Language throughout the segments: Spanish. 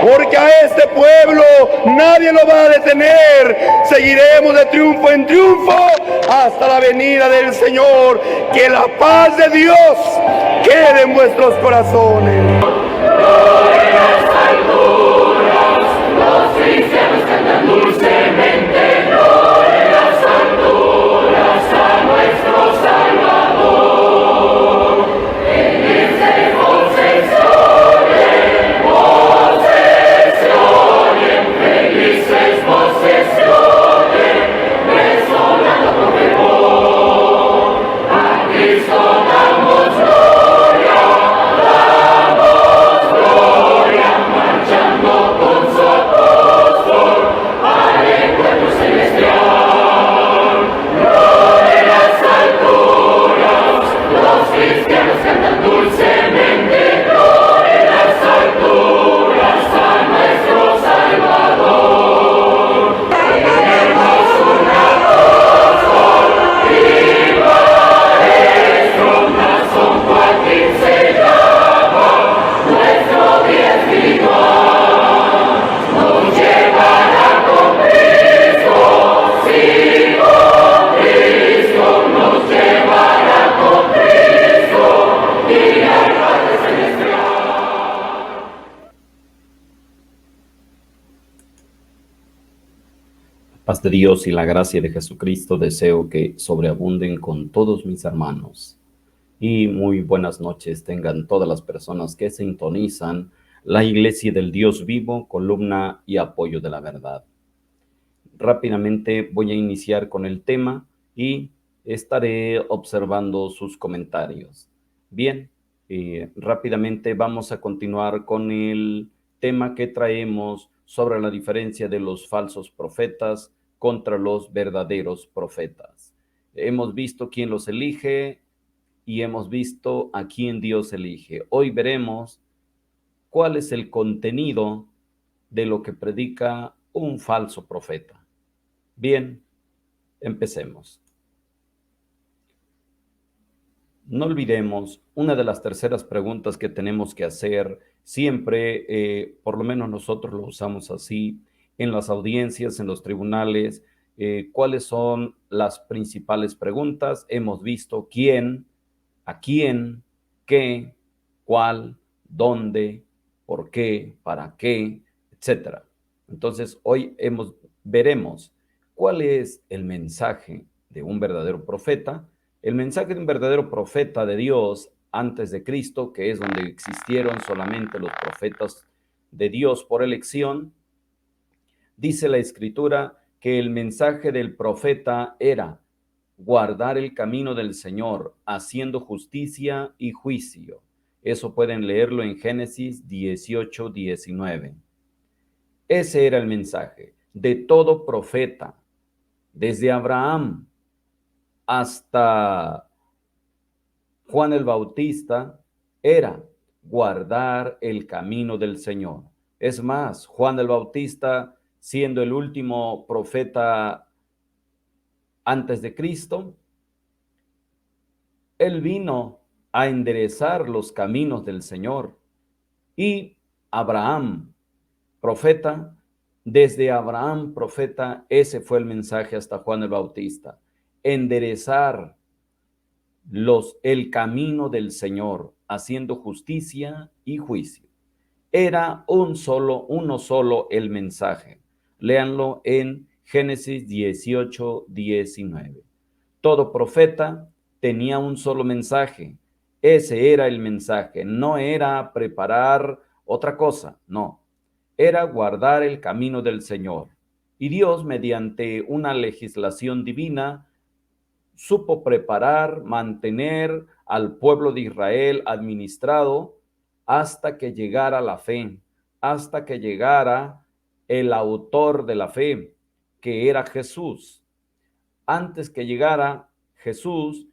porque a este pueblo nadie lo va a detener. Seguiremos de triunfo en triunfo hasta la venida del Señor. Que la paz de Dios quede en vuestros corazones. Los cristianos cantan dulcemente, gloria en las alturas a nuestro Salvador. En este voces se oyen, felices voces se oyen, resonando con fervor. A Cristo damos gloria, marchando con su apóstol al encuentro celestial. Gloria en las alturas, los cristianos cantan dulcemente, gloria en las alturas a nuestro Salvador. Tenemos un apóstol y maestro, San Joaquín se llama, nuestro guía espiritual, nos llevará con Cristo, sí, con Cristo, nos llevará con Cristo y al Padre Celestial. Paz de Dios y la gracia de Jesucristo deseo que sobreabunden con todos mis hermanos. Y muy buenas noches tengan todas las personas que sintonizan la Iglesia del Dios Vivo, columna y apoyo de la verdad. Rápidamente voy a iniciar con el tema y estaré observando sus comentarios. Bien, rápidamente vamos a continuar con el tema que traemos sobre la diferencia de los falsos profetas contra los verdaderos profetas. Hemos visto quién los elige y hemos visto a quién Dios elige. Hoy veremos cuál es el contenido de lo que predica un falso profeta. Bien, empecemos. No olvidemos, una de las terceras preguntas que tenemos que hacer siempre, por lo menos nosotros lo usamos así, en las audiencias, en los tribunales, ¿cuáles son las principales preguntas? Hemos visto quién, a quién, qué, cuál, dónde, por qué, para qué, etc. Entonces, hoy veremos cuál es el mensaje de un verdadero profeta. El mensaje de un verdadero profeta de Dios antes de Cristo, que es donde existieron solamente los profetas de Dios por elección, dice la Escritura que el mensaje del profeta era guardar el camino del Señor, haciendo justicia y juicio. Eso pueden leerlo en Génesis 18, 19. Ese era el mensaje de todo profeta, desde Abraham hasta Juan el Bautista, era guardar el camino del Señor. Es más, Juan el Bautista, siendo el último profeta antes de Cristo, él vino a enderezar los caminos del Señor. Y Abraham, profeta, desde Abraham, profeta, ese fue el mensaje hasta Juan el Bautista. Enderezar el camino del Señor, haciendo justicia y juicio. Era uno solo el mensaje. Léanlo en Génesis 18, 19. Todo profeta tenía un solo mensaje. Ese era el mensaje. No era preparar otra cosa, no. Era guardar el camino del Señor. Y Dios, mediante una legislación divina, supo preparar, mantener al pueblo de Israel administrado hasta que llegara la fe, hasta que llegara el autor de la fe, que era Jesús. Antes que llegara Jesús,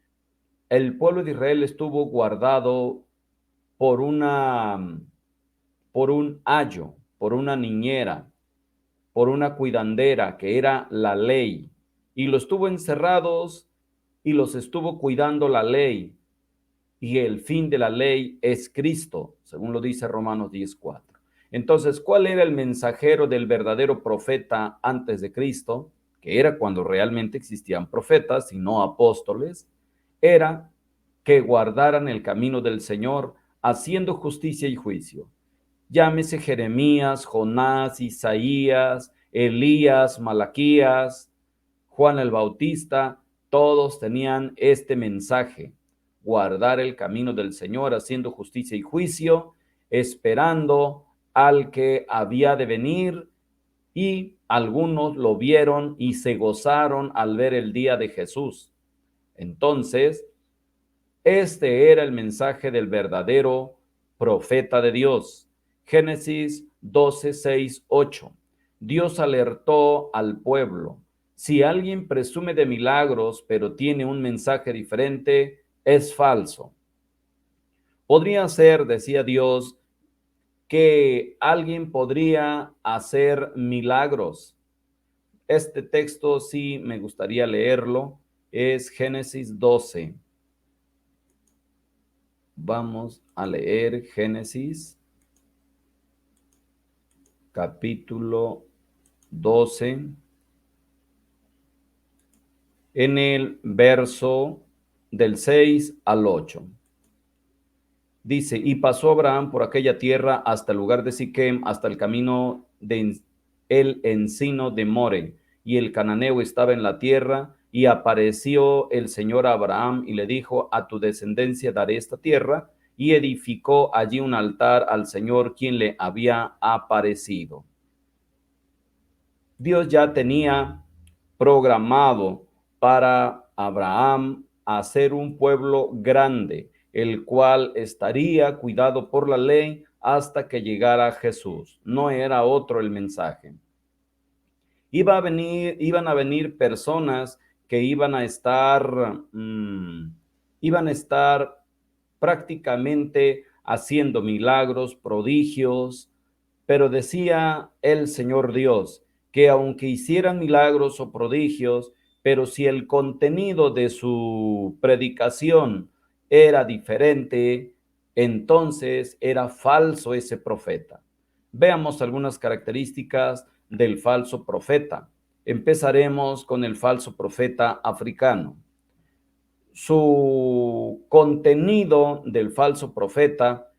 el pueblo de Israel estuvo guardado por un ayo, por una niñera, por una cuidandera, que era la ley, y los estuvo encerrados y los estuvo cuidando la ley, y el fin de la ley es Cristo, según lo dice Romanos 10:4. Entonces, ¿cuál era el mensajero del verdadero profeta antes de Cristo? Que era cuando realmente existían profetas y no apóstoles. Era que guardaran el camino del Señor, haciendo justicia y juicio. Llámese Jeremías, Jonás, Isaías, Elías, Malaquías, Juan el Bautista, todos tenían este mensaje: guardar el camino del Señor, haciendo justicia y juicio, esperando al que había de venir, y algunos lo vieron y se gozaron al ver el día de Jesús. Entonces, este era el mensaje del verdadero profeta de Dios. Génesis 12, 6, 8. Dios alertó al pueblo: si alguien presume de milagros, pero tiene un mensaje diferente, es falso. Podría ser, decía Dios, que alguien podría hacer milagros. Este texto sí me gustaría leerlo. Es Génesis 12. Vamos a leer Génesis capítulo 12 en el verso del 6 al 8. Dice: y pasó Abraham por aquella tierra hasta el lugar de Siquem, hasta el camino de el encino de More, y el cananeo estaba en la tierra, y apareció el Señor a Abraham y le dijo: a tu descendencia daré esta tierra, y edificó allí un altar al Señor, quien le había aparecido. Dios ya tenía programado para Abraham hacer un pueblo grande, el cual estaría cuidado por la ley hasta que llegara Jesús. No era otro el mensaje. Iban a venir personas que iban a estar prácticamente haciendo milagros, prodigios, pero decía el Señor Dios que aunque hicieran milagros o prodigios, pero si el contenido de su predicación era diferente, entonces era falso ese profeta. Veamos algunas características del falso profeta. Empezaremos con el falso profeta africano. Su contenido del falso profeta,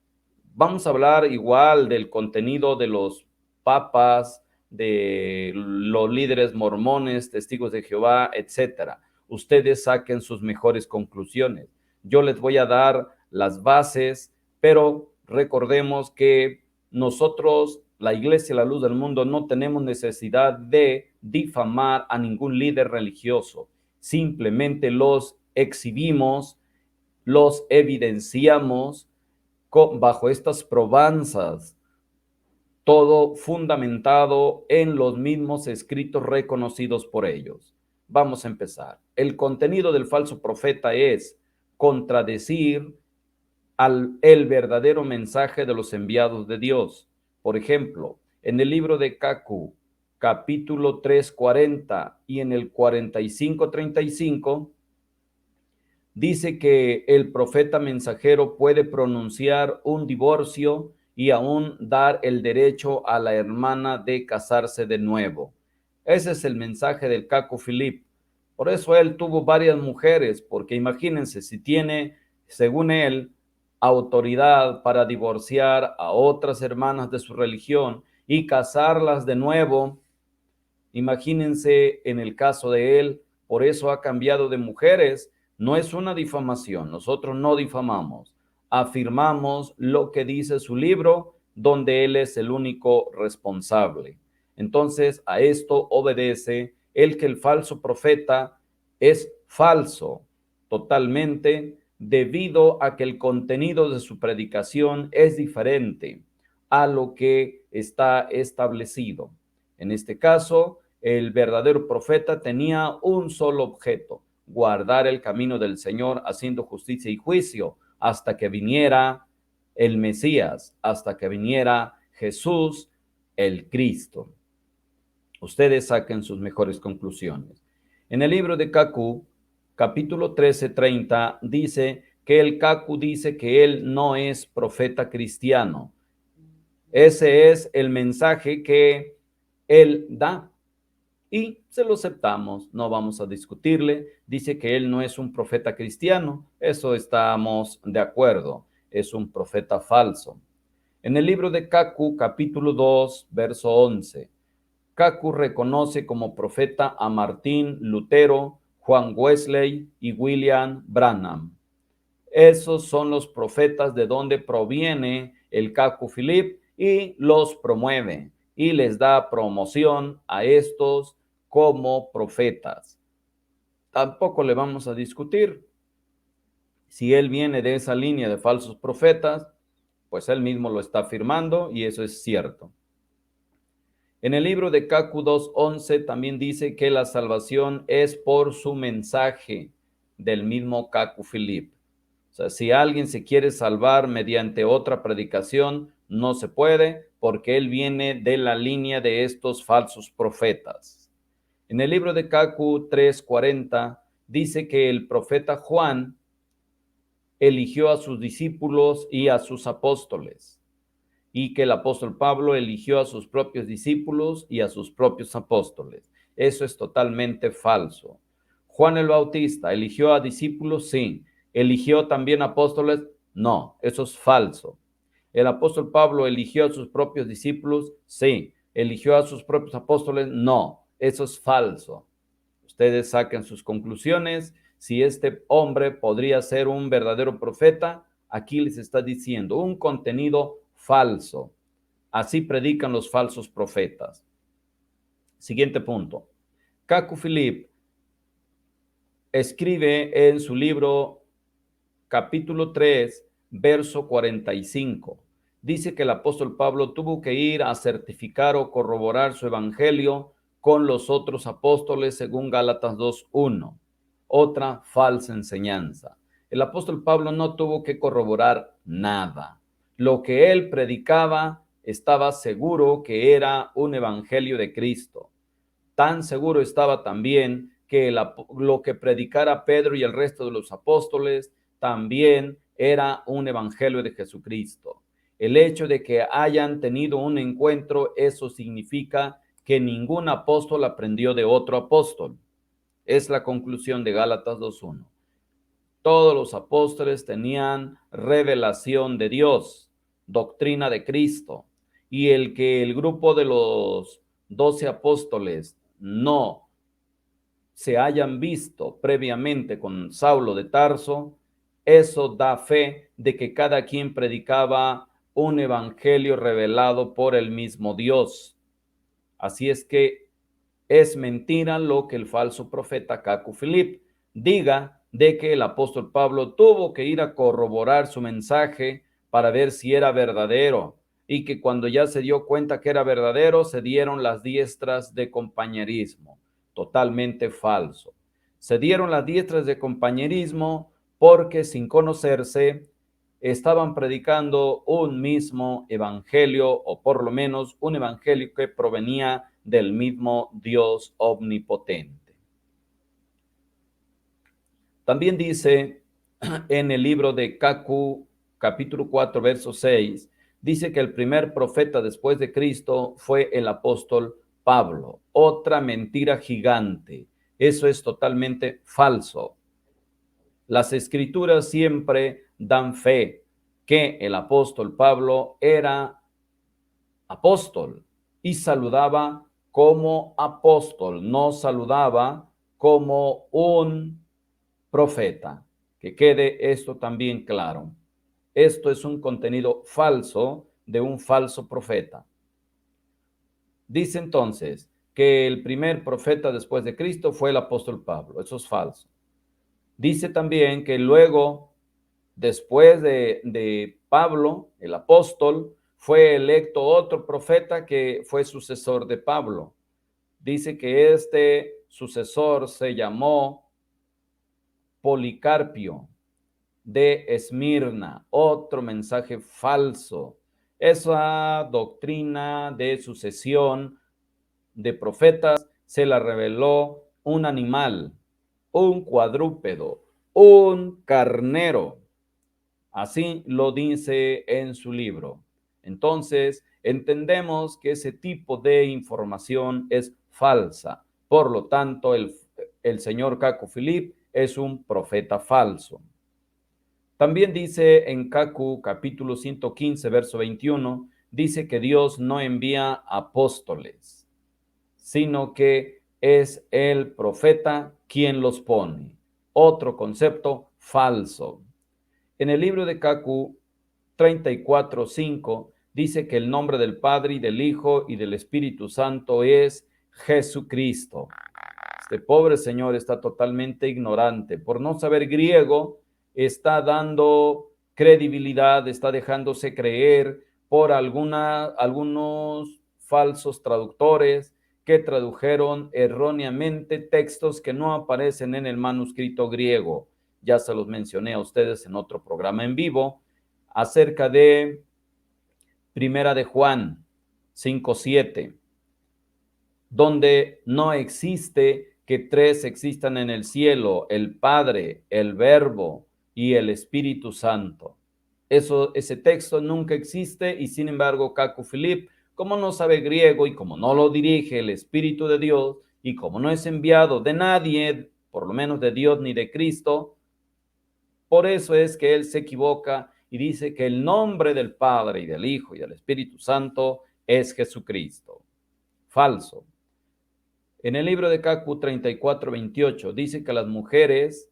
vamos a hablar igual del contenido de los papas, de los líderes mormones, testigos de Jehová, etcétera. Ustedes saquen sus mejores conclusiones. Yo les voy a dar las bases, pero recordemos que nosotros, la Iglesia La Luz del Mundo, no tenemos necesidad de difamar a ningún líder religioso. Simplemente los exhibimos, los evidenciamos bajo estas probanzas, todo fundamentado en los mismos escritos reconocidos por ellos. Vamos a empezar. El contenido del falso profeta es contradecir el verdadero mensaje de los enviados de Dios. Por ejemplo, en el libro de Cacu, capítulo 3, 40 y en el 45, 35, dice que el profeta mensajero puede pronunciar un divorcio y aún dar el derecho a la hermana de casarse de nuevo. Ese es el mensaje del Caco Philip. Por eso él tuvo varias mujeres, porque imagínense, si tiene, según él, autoridad para divorciar a otras hermanas de su religión y casarlas de nuevo, imagínense en el caso de él, por eso ha cambiado de mujeres. No es una difamación, nosotros no difamamos, afirmamos lo que dice su libro, donde él es el único responsable. Entonces, a esto obedece el que el falso profeta es falso totalmente, debido a que el contenido de su predicación es diferente a lo que está establecido. En este caso, el verdadero profeta tenía un solo objeto: guardar el camino del Señor, haciendo justicia y juicio, hasta que viniera el Mesías, hasta que viniera Jesús, el Cristo. Ustedes saquen sus mejores conclusiones. En el libro de Cacu, capítulo 13, 30, dice que el Cacu dice que él no es profeta cristiano. Ese es el mensaje que él da y se lo aceptamos, no vamos a discutirle. Dice que él no es un profeta cristiano, eso estamos de acuerdo, es un profeta falso. En el libro de Kaku, capítulo 2, verso 11, Kaku reconoce como profeta a Martín Lutero, Juan Wesley y William Branham. Esos son los profetas de donde proviene el Kaku Philip y los promueve y les da promoción a estos como profetas. Tampoco le vamos a discutir si él viene de esa línea de falsos profetas, pues él mismo lo está afirmando y eso es cierto. En el libro de Kaku 2:11 también dice que la salvación es por su mensaje del mismo Kaku Philip. O sea, si alguien se quiere salvar mediante otra predicación, no se puede porque él viene de la línea de estos falsos profetas. En el libro de Kaku 3:40 dice que el profeta Juan eligió a sus discípulos y a sus apóstoles, y que el apóstol Pablo eligió a sus propios discípulos y a sus propios apóstoles. Eso es totalmente falso. Juan el Bautista eligió a discípulos, sí. ¿Eligió también apóstoles? No, eso es falso. ¿El apóstol Pablo eligió a sus propios discípulos? Sí. ¿Eligió a sus propios apóstoles? No, eso es falso. Ustedes saquen sus conclusiones. Si este hombre podría ser un verdadero profeta, aquí les está diciendo un contenido falso. Así predican los falsos profetas. Siguiente punto. Kaku Philip escribe en su libro capítulo 3, verso 45. Dice que el apóstol Pablo tuvo que ir a certificar o corroborar su evangelio con los otros apóstoles según Gálatas 2:1. Otra falsa enseñanza. El apóstol Pablo no tuvo que corroborar nada. Lo que él predicaba estaba seguro que era un evangelio de Cristo. Tan seguro estaba también que lo que predicara Pedro y el resto de los apóstoles también era un evangelio de Jesucristo. El hecho de que hayan tenido un encuentro, eso significa que ningún apóstol aprendió de otro apóstol. Es la conclusión de Gálatas 2:1. Todos los apóstoles tenían revelación de Dios, doctrina de Cristo, y el que el grupo de los 12 apóstoles no se hayan visto previamente con Saulo de Tarso, eso da fe de que cada quien predicaba un evangelio revelado por el mismo Dios. Así es que es mentira lo que el falso profeta Kaku Philip diga de que el apóstol Pablo tuvo que ir a corroborar su mensaje para ver si era verdadero y que cuando ya se dio cuenta que era verdadero se dieron las diestras de compañerismo. Totalmente falso. Se dieron las diestras de compañerismo porque sin conocerse estaban predicando un mismo evangelio o por lo menos un evangelio que provenía del mismo Dios omnipotente. También dice en el libro de Kaku, capítulo 4, verso 6, dice que el primer profeta después de Cristo fue el apóstol Pablo. Otra mentira gigante. Eso es totalmente falso. Las escrituras siempre dan fe que el apóstol Pablo era apóstol y saludaba como apóstol, no saludaba como un profeta. Que quede esto también claro. Esto es un contenido falso de un falso profeta. Dice entonces que el primer profeta después de Cristo fue el apóstol Pablo. Eso es falso. Dice también que luego, después de Pablo, el apóstol, fue electo otro profeta que fue sucesor de Pablo. Dice que este sucesor se llamó Policarpio de Esmirna. Otro mensaje falso. Esa doctrina de sucesión de profetas se la reveló un animal, un cuadrúpedo, un carnero. Así lo dice en su libro. Entonces, Entendemos que ese tipo de información es falsa. Por lo tanto, el señor Caco Philip es un profeta falso. También dice en Cacu capítulo 115, verso 21, dice que Dios no envía apóstoles, sino que es el profeta quien los pone. Otro concepto falso. En el libro de Cacu 34:5 dice que el nombre del Padre y del Hijo y del Espíritu Santo es Jesucristo. Este pobre señor está totalmente ignorante. Por no saber griego, está dando credibilidad, está dejándose creer por algunos falsos traductores que tradujeron erróneamente textos que no aparecen en el manuscrito griego. Ya se los mencioné a ustedes en otro programa en vivo acerca de Primera de Juan 5:7, donde no existe que tres existan en el cielo: el Padre, el Verbo y el Espíritu Santo. Ese texto nunca existe, y sin embargo Caco Philip, como no sabe griego y como no lo dirige el Espíritu de Dios y como no es enviado de nadie, por lo menos de Dios ni de Cristo, por eso es que él se equivoca y dice que el nombre del Padre y del Hijo y del Espíritu Santo es Jesucristo. Falso. En el libro de Cacu 34:28 dice que las mujeres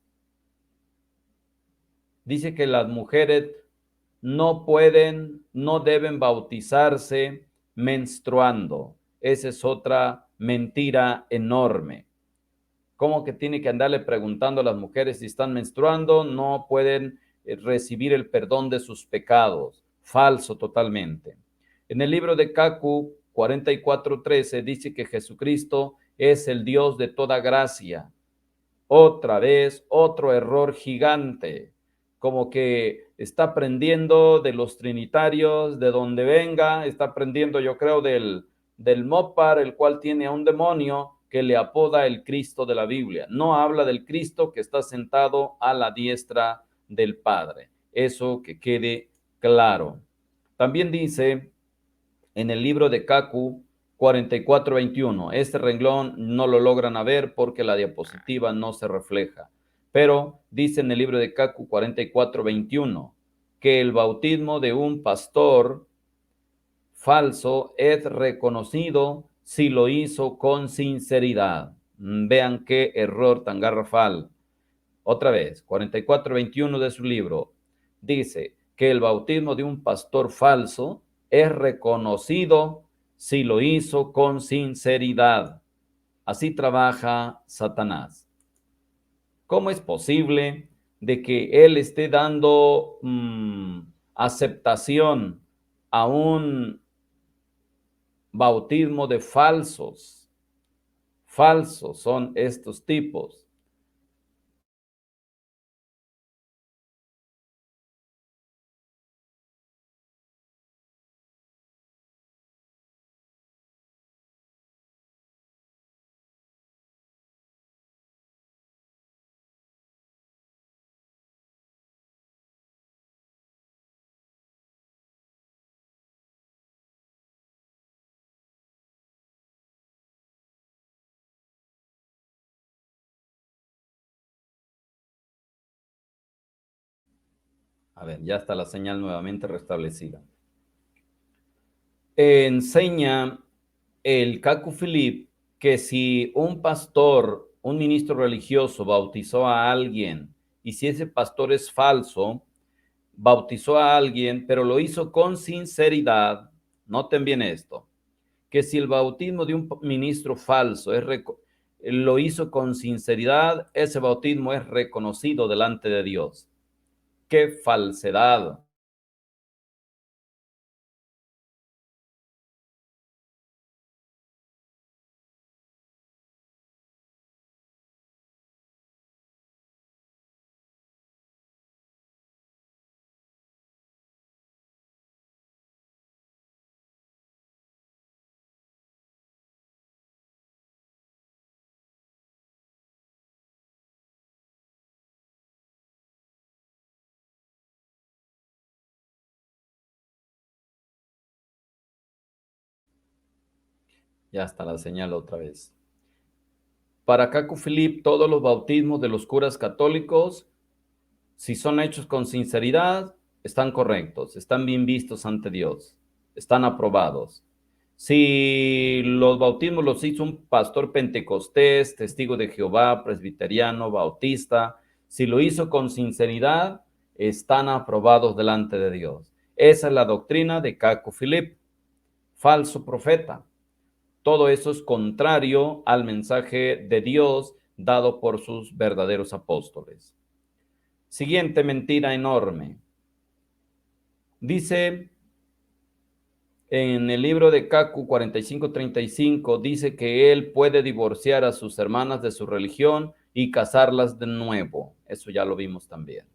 no pueden, no deben bautizarse menstruando. Esa es otra mentira enorme. ¿Cómo que tiene que andarle preguntando a las mujeres si están menstruando? No pueden recibir el perdón de sus pecados. Falso totalmente. En el libro de Cacu 44:13 dice que Jesucristo es el Dios de toda gracia. Otra vez, otro error gigante. Como que está aprendiendo de los trinitarios, de donde venga, está aprendiendo, yo creo, del Mopar, el cual tiene a un demonio que le apoda el Cristo de la Biblia. No habla del Cristo que está sentado a la diestra del Padre. Eso que quede claro. También dice en el libro de Cacu 44:21. Este renglón no lo logran ver porque la diapositiva no se refleja. Pero dice en el libro de Cacu 44:21 que el bautismo de un pastor falso es reconocido si lo hizo con sinceridad. Vean qué error tan garrafal. Otra vez, 44:21 de su libro dice que el bautismo de un pastor falso es reconocido si lo hizo con sinceridad. Así trabaja Satanás. ¿Cómo es posible de que él esté dando aceptación a un bautismo de falsos? Falsos son estos tipos. A ver, ya está la señal nuevamente restablecida. Enseña el Cacu Philip que si un pastor, un ministro religioso bautizó a alguien y si ese pastor es falso, bautizó a alguien, pero lo hizo con sinceridad, noten bien esto, que si el bautismo de un ministro falso lo hizo con sinceridad, ese bautismo es reconocido delante de Dios. ¡Qué falsedad! Ya está la señal otra vez. Para Caco Philip, todos los bautismos de los curas católicos, si son hechos con sinceridad, están correctos, están bien vistos ante Dios, están aprobados. Si los bautismos los hizo un pastor pentecostés, testigo de Jehová, presbiteriano, bautista, si lo hizo con sinceridad, están aprobados delante de Dios. Esa es la doctrina de Caco Philip, falso profeta. Todo eso es contrario al mensaje de Dios dado por sus verdaderos apóstoles. Siguiente mentira enorme. Dice en el libro de Cacu 45:35, dice que él puede divorciar a sus hermanas de su religión y casarlas de nuevo. Eso ya lo vimos también.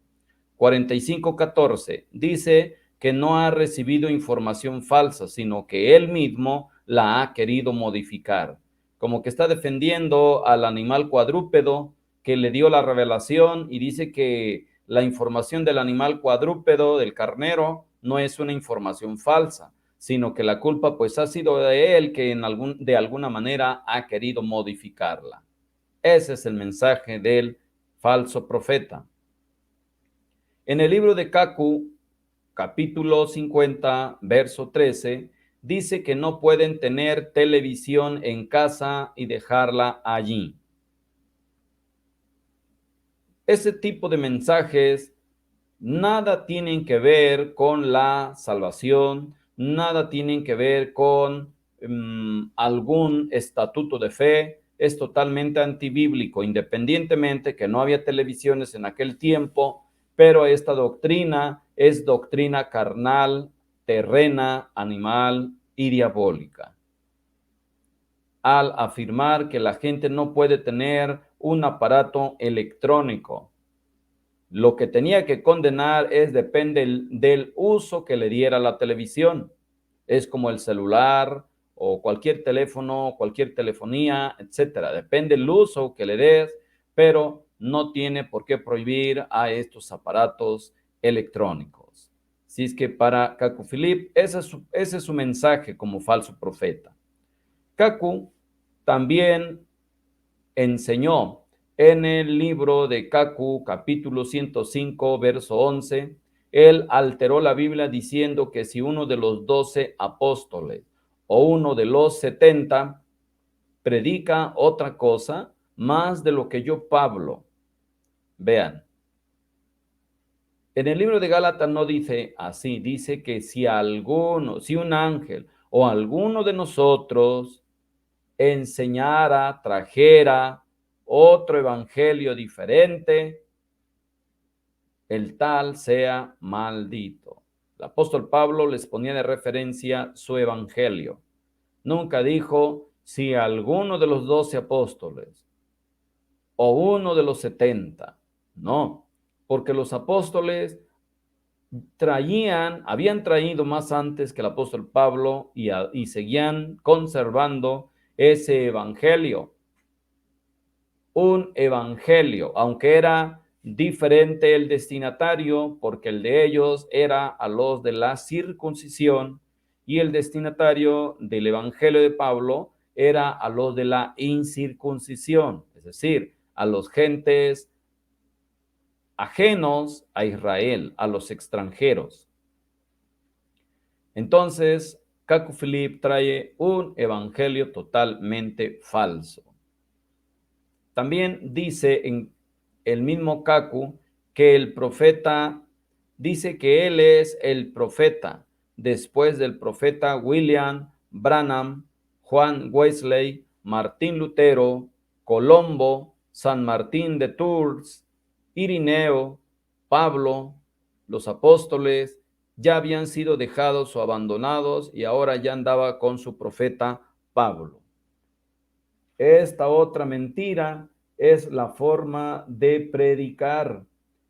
45:14 dice que no ha recibido información falsa, sino que él mismo la ha querido modificar. Como que está defendiendo al animal cuadrúpedo que le dio la revelación y dice que la información del animal cuadrúpedo, del carnero, no es una información falsa, sino que la culpa pues ha sido de él que de alguna manera ha querido modificarla. Ese es el mensaje del falso profeta. En el libro de Cacu, capítulo 50, verso 13, dice que no pueden tener televisión en casa y dejarla allí. Ese tipo de mensajes nada tienen que ver con la salvación, nada tienen que ver con algún estatuto de fe, es totalmente antibíblico, independientemente que no había televisiones en aquel tiempo, pero esta doctrina es doctrina carnal, terrena, animal y diabólica. Al afirmar que la gente no puede tener un aparato electrónico, lo que tenía que condenar depende del uso que le diera la televisión. Es como el celular o cualquier teléfono, cualquier telefonía, etcétera. Depende del uso que le des, pero no tiene por qué prohibir a estos aparatos electrónicos. Así es que para Caco Philip, ese es su mensaje como falso profeta. Caco también enseñó en el libro de Cacu, capítulo 105, verso 11, él alteró la Biblia diciendo que si uno de los 12 apóstoles o uno de los 70 predica otra cosa más de lo que yo, Pablo. Vean, en el libro de Gálatas no dice así, dice que si un ángel o alguno de nosotros enseñara, trajera otro evangelio diferente, el tal sea maldito. El apóstol Pablo les ponía de referencia su evangelio. Nunca dijo si alguno de los 12 apóstoles o uno de los 70. No, porque los apóstoles habían traído más antes que el apóstol Pablo y seguían conservando ese evangelio. Un evangelio, aunque era diferente el destinatario, porque el de ellos era a los de la circuncisión y el destinatario del evangelio de Pablo era a los de la incircuncisión, es decir, a los gentes ajenos a Israel, a los extranjeros. Entonces, Caco Philip trae un evangelio totalmente falso. También dice en el mismo Cacu que el profeta dice que él es el profeta después del profeta William Branham, Juan Wesley, Martín Lutero, Colombo, San Martín de Tours, Irineo, Pablo, los apóstoles ya habían sido dejados o abandonados y ahora ya andaba con su profeta Pablo. Esta otra mentira es la forma de predicar.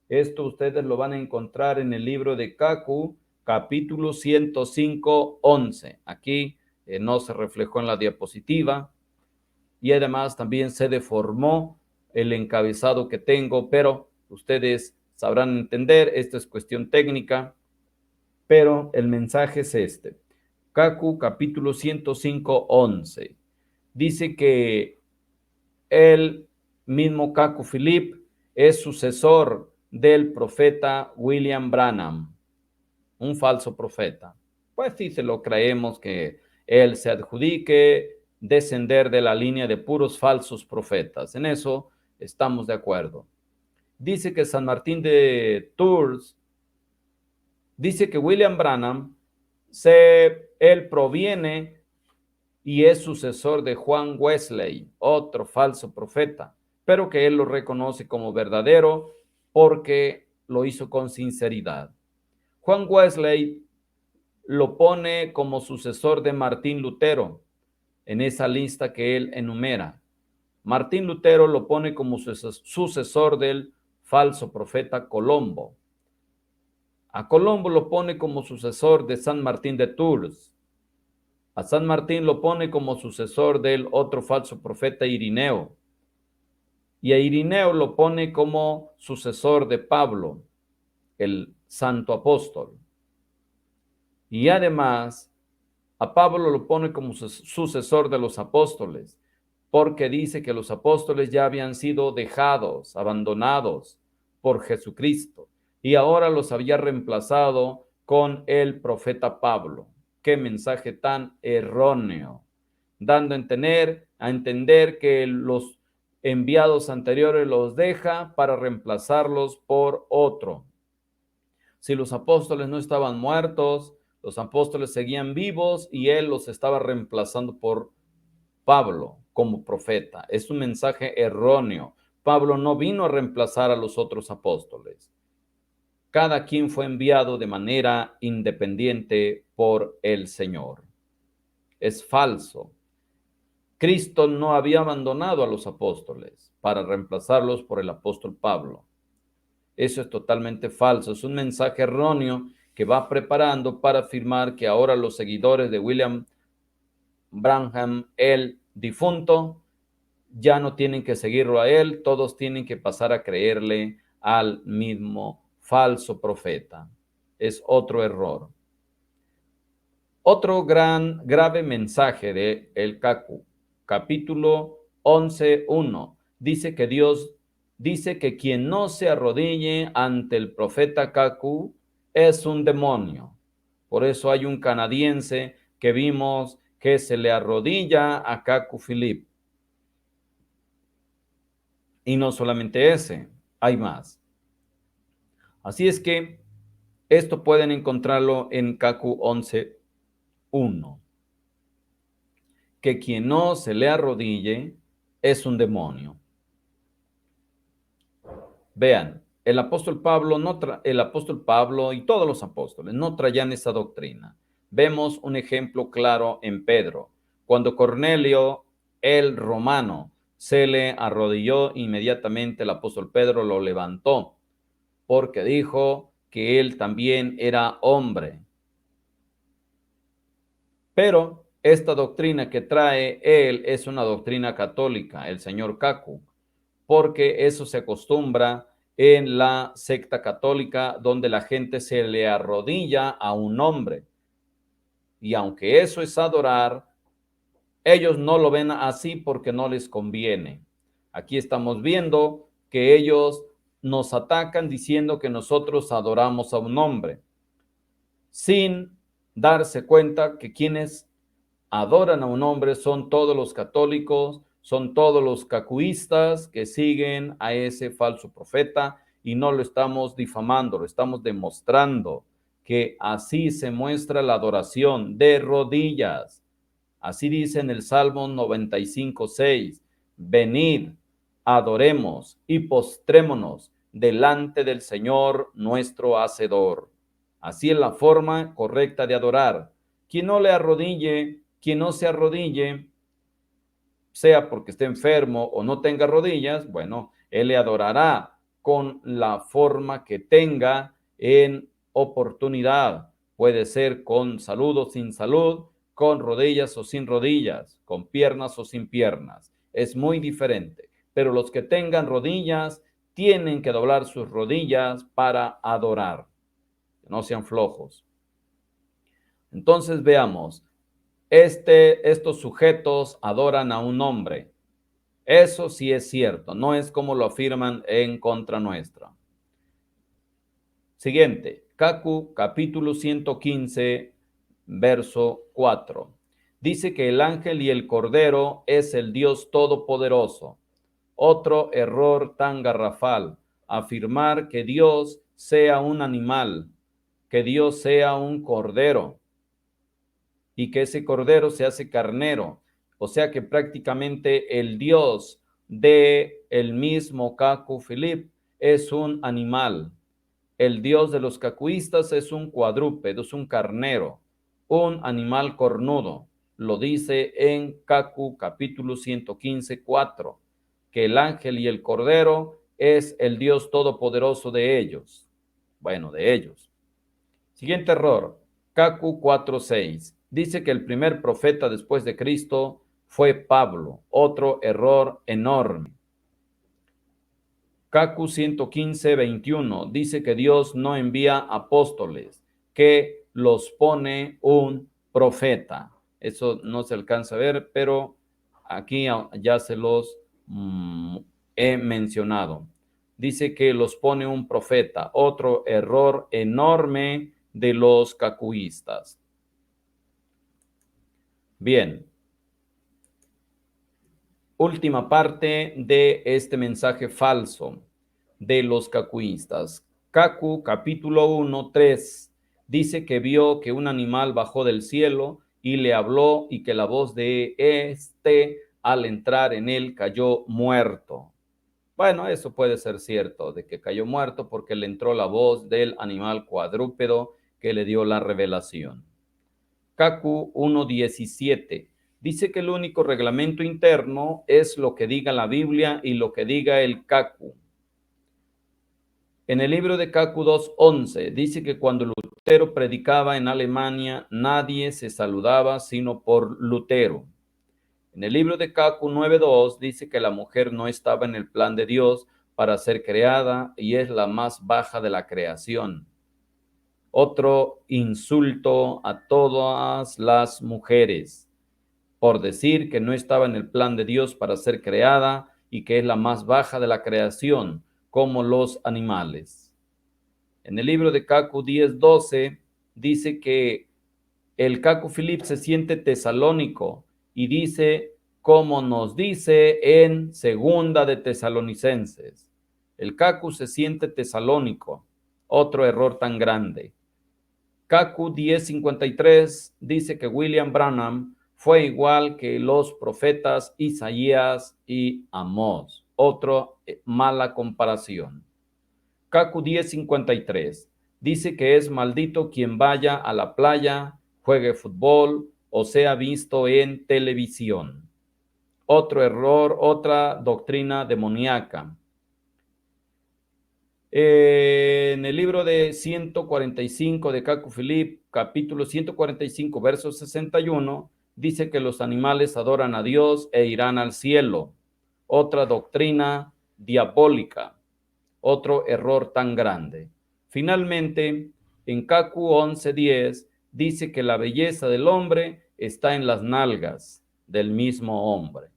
Esto ustedes lo van a encontrar en el libro de Cacu, capítulo 105, 11. Aquí no se reflejó en la diapositiva y además también se deformó el encabezado que tengo, pero ustedes sabrán entender, esto es cuestión técnica, pero el mensaje es este. Cacu, capítulo 105, 11. dice que el mismo Cacu Philip es sucesor del profeta William Branham, un falso profeta. Pues sí, se lo creemos que él se adjudique descender de la línea de puros falsos profetas. En eso estamos de acuerdo. Dice que San Martín de Tours, dice que William Branham, él proviene y es sucesor de Juan Wesley, otro falso profeta, pero que él lo reconoce como verdadero porque lo hizo con sinceridad. Juan Wesley lo pone como sucesor de Martín Lutero en esa lista que él enumera. Martín Lutero lo pone como sucesor del falso profeta Colombo. A Colombo lo pone como sucesor de San Martín de Tours. A San Martín lo pone como sucesor del otro falso profeta Irineo. Y a Irineo lo pone como sucesor de Pablo, el santo apóstol. Y además, a Pablo lo pone como sucesor de los apóstoles, porque dice que los apóstoles ya habían sido dejados, abandonados por Jesucristo, y ahora los había reemplazado con el profeta Pablo. Qué mensaje tan erróneo, dando a entender que los enviados anteriores los deja para reemplazarlos por otro. Si los apóstoles no estaban muertos, los apóstoles seguían vivos y él los estaba reemplazando por Pablo como profeta. Es un mensaje erróneo. Pablo no vino a reemplazar a los otros apóstoles. Cada quien fue enviado de manera independiente por el Señor. Es falso. Cristo no había abandonado a los apóstoles para reemplazarlos por el apóstol Pablo. Eso es totalmente falso. Es un mensaje erróneo que va preparando para afirmar que ahora los seguidores de William Branham, el difunto, ya no tienen que seguirlo a él, todos tienen que pasar a creerle al mismo falso profeta. Es otro error. Otro grave mensaje de el Cacu, capítulo 11:1, dice que Dios dice que quien no se arrodille ante el profeta Cacu es un demonio. Por eso hay un canadiense que vimos que se le arrodilla a Cacu Philip. Y no solamente ese, hay más. Así es que esto pueden encontrarlo en Cacu 11:1. Que quien no se le arrodille es un demonio. Vean, el apóstol Pablo y todos los apóstoles no traían esa doctrina. Vemos un ejemplo claro en Pedro. Cuando Cornelio, el romano, se le arrodilló, inmediatamente el apóstol Pedro lo levantó, porque dijo que él también era hombre. Pero esta doctrina que trae él es una doctrina católica, el señor Cacu, porque eso se acostumbra en la secta católica donde la gente se le arrodilla a un hombre. Y aunque eso es adorar, ellos no lo ven así porque no les conviene. Aquí estamos viendo que ellos nos atacan diciendo que nosotros adoramos a un hombre, sin darse cuenta que quienes adoran a un hombre son todos los católicos, son todos los cacuistas que siguen a ese falso profeta, y no lo estamos difamando, lo estamos demostrando que así se muestra la adoración de rodillas. Así dice en el Salmo 95:6, venid, adoremos y postrémonos delante del Señor nuestro Hacedor. Así es la forma correcta de adorar. Quien no se arrodille, sea porque esté enfermo o no tenga rodillas, bueno, él le adorará con la forma que tenga en oportunidad. Puede ser con salud o sin salud, con rodillas o sin rodillas, con piernas o sin piernas. Es muy diferente. Pero los que tengan rodillas tienen que doblar sus rodillas para adorar. No sean flojos. Entonces veamos. estos sujetos adoran a un hombre. Eso sí es cierto, no es como lo afirman en contra nuestra. Siguiente, Cacu, capítulo 115, verso 4. Dice que el ángel y el cordero es el Dios todopoderoso. Otro error tan garrafal, afirmar que Dios sea un animal, que Dios sea un cordero y que ese cordero se hace carnero. O sea que prácticamente el Dios de el mismo Cacu Philip es un animal. El Dios de los cacuistas es un cuadrúpedo, es un carnero, un animal cornudo. Lo dice en Cacu capítulo 115, 4, que el ángel y el cordero es el Dios todopoderoso de ellos. Bueno, de ellos. Siguiente error, Cacu 4:6. Dice que el primer profeta después de Cristo fue Pablo. Otro error enorme. Cacu 115:21 dice que Dios no envía apóstoles, que los pone un profeta. Eso no se alcanza a ver, pero aquí ya se los he mencionado. Dice que los pone un profeta. Otro error enorme de los cacuistas. Bien. Última parte de este mensaje falso de los cacuistas. Cacu, capítulo 1, 3, dice que vio que un animal bajó del cielo y le habló y que la voz de este al entrar en él cayó muerto. Bueno, eso puede ser cierto, de que cayó muerto porque le entró la voz del animal cuadrúpedo que le dio la revelación. Cacu 1:17 dice que el único reglamento interno es lo que diga la Biblia y lo que diga el Cacu. En el libro de Cacu 2:11 dice que cuando Lutero predicaba en Alemania, nadie se saludaba sino por Lutero. En el libro de Cacu 9:2 dice que la mujer no estaba en el plan de Dios para ser creada y es la más baja de la creación. Otro insulto a todas las mujeres por decir que no estaba en el plan de Dios para ser creada y que es la más baja de la creación, como los animales. En el libro de Cacu 10:12 dice que el Cacu Philip se siente tesalónico y dice, como nos dice en Segunda de Tesalonicenses, el Cacu se siente tesalónico. Otro error tan grande. Cacu 10:53 dice que William Branham fue igual que los profetas Isaías y Amós. Otra mala comparación. Cacu 10:53 dice que es maldito quien vaya a la playa, juegue fútbol o sea visto en televisión. Otro error, otra doctrina demoníaca. En el libro de 145 de Cacu Philip, capítulo 145, verso 61, dice que los animales adoran a Dios e irán al cielo. Otra doctrina diabólica. Otro error tan grande. Finalmente, en Cacu 11:10 dice que la belleza del hombre está en las nalgas del mismo hombre.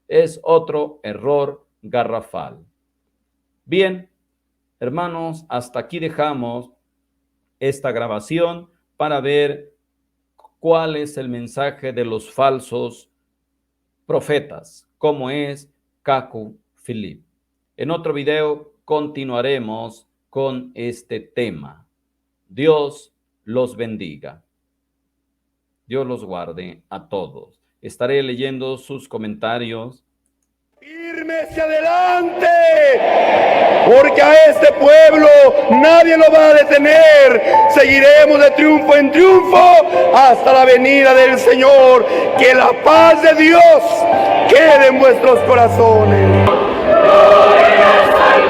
Es otro error garrafal. Bien, hermanos, hasta aquí dejamos esta grabación para ver cuál es el mensaje de los falsos profetas, como es Cacu Philip. En otro video continuaremos con este tema. Dios los bendiga. Dios los guarde a todos. Estaré leyendo sus comentarios. Firme hacia adelante, porque a este pueblo nadie lo va a detener. Seguiremos de triunfo en triunfo hasta la venida del Señor. Que la paz de Dios quede en vuestros corazones. Gloria al